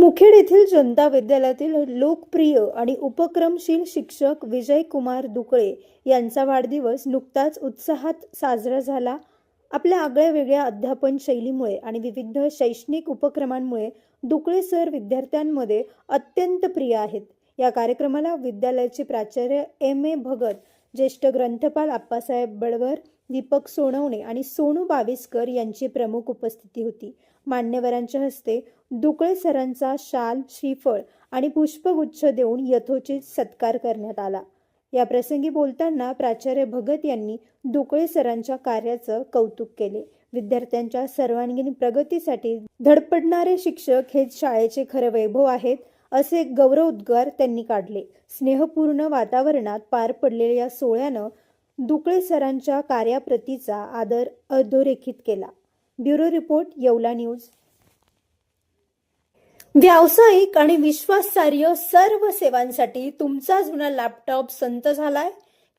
मुखेड येथील जनता विद्यालयातील लोकप्रिय आणि उपक्रमशील शिक्षक विजय कुमार दुकळे यांचा वाढदिवस नुकताच उत्साहात साजरा झाला. आपल्या आगळ्यावेगळ्या अध्यापन शैलीमुळे आणि विविध शैक्षणिक उपक्रमांमुळे दुकळे सर विद्यार्थ्यांमध्ये अत्यंत प्रिय आहेत. या कार्यक्रमाला विद्यालयाचे प्राचार्य M.A. भगत, ज्येष्ठ ग्रंथपाल आप्पासाहेब बळवर, दीपक सोनवणे आणि सोनू बाविस्कर यांची प्रमुख उपस्थिती होती. मान्यवरांच्या हस्ते दुकळे सरांचा शाल, श्रीफळ आणि पुष्पगुच्छ देऊन यथोचित सत्कार करण्यात आला. या प्रसंगी बोलताना प्राचार्य भगत यांनी दुकळे सरांच्या कार्याचं कौतुक केले. विद्यार्थ्यांच्या सर्वांगीण प्रगतीसाठी धडपडणारे शिक्षक हेच शाळेचे खरे वैभव आहेत, असे गौरवोद्गार त्यांनी काढले. स्नेहपूर्ण वातावरणात पार पडलेल्या या सोहळ्यानं दुकळे सरांच्या कार्याप्रतीचा आदर अधोरेखित केला. Bureau report, Yeola news. व्यावसायिक आणि विश्वासार्ह सर्व सेवांसाठी तुमचा जुना लॅपटॉप संत झालाय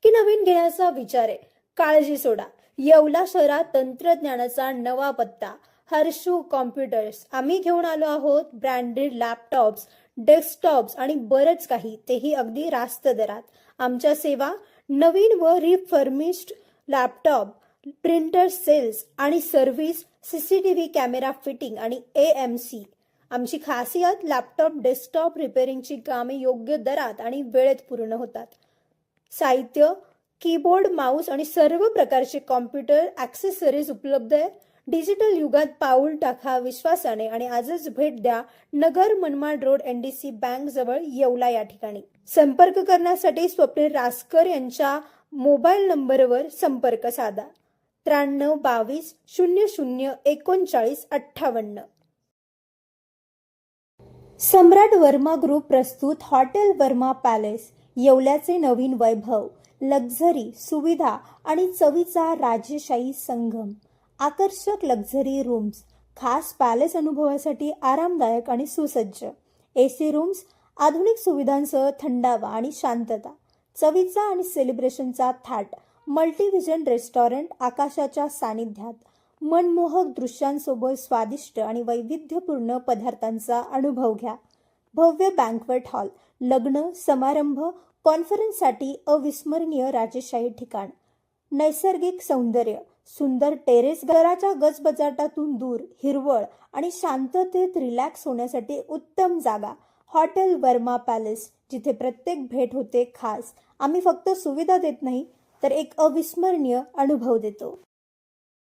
की नवीन घेण्याचा विचार आहे? काळजी सोडा. येवला शहरात तंत्रज्ञानाचा नवा पत्ता, हर्षू कॉम्प्युटर्स. आम्ही घेऊन आलो आहोत ब्रँडेड लॅपटॉप्स, डेस्कटॉप्स आणि बरंच काही, तेही अगदी रास्त दरात. आमच्या सेवा नवीन व रिफर्निश्ड लॅपटॉप, प्रिंटर सेल्स आणि सर्व्हिस, CCTV कॅमेरा फिटिंग आणि AMC. आमची खासियत, लॅपटॉप डेस्कटॉप रिपेअरिंगची कामे योग्य दरात आणि वेळेत पूर्ण होतात. साहित्य, कीबोर्ड, माऊस आणि सर्व प्रकारचे कॉम्प्युटर ॲक्सेसरीज उपलब्ध आहे. डिजिटल युगात पाऊल टाका विश्वासाने आणि आजच भेट द्या Nagar Manmad road, NDC bank जवळ, येवला या ठिकाणी. संपर्क करण्यासाठी स्वप्नील रासकर यांच्या मोबाईल नंबरवर संपर्क साधा. 93 22 00 39 58. सम्राट वर्मा ग्रुप प्रस्तुत हॉटेल वर्मा पॅलेस, येवल्याचे नवीन वैभव, लक्झरी, सुविधा आणि चवीचा राजेशाही संगम. आकर्षक लक्झरी रूम्स, खास पॅलेस अनुभवासाठी आरामदायक आणि सुसज्ज AC रूम्स, आधुनिक सुविधांसह थंडावा आणि शांतता. चवीचा आणि सेलिब्रेशनचा थाट, मल्टीव्हिजन रेस्टॉरंट, आकाशाच्या सानिध्यात. मनमोहक दृश्यांसोबत स्वादिष्ट आणि वैविध्यपूर्ण पदार्थांचा अनुभव घ्या. भव्य बँक्वेट हॉल, लग्न, समारंभ, कॉन्फरन्ससाठी अविस्मरणीय राजेशाही ठिकाण. नैसर्गिक सौंदर्य, सुंदर टेरेस, घराच्या गजबजाटातून दूर, हिरवळ आणि शांततेत रिलॅक्स होण्यासाठी उत्तम जागा. हॉटेल वर्मा पॅलेस, जिथे प्रत्येक भेट होते खास. आम्ही फक्त सुविधा देत नाही तर एक अविस्मरणीय अनुभव देतो.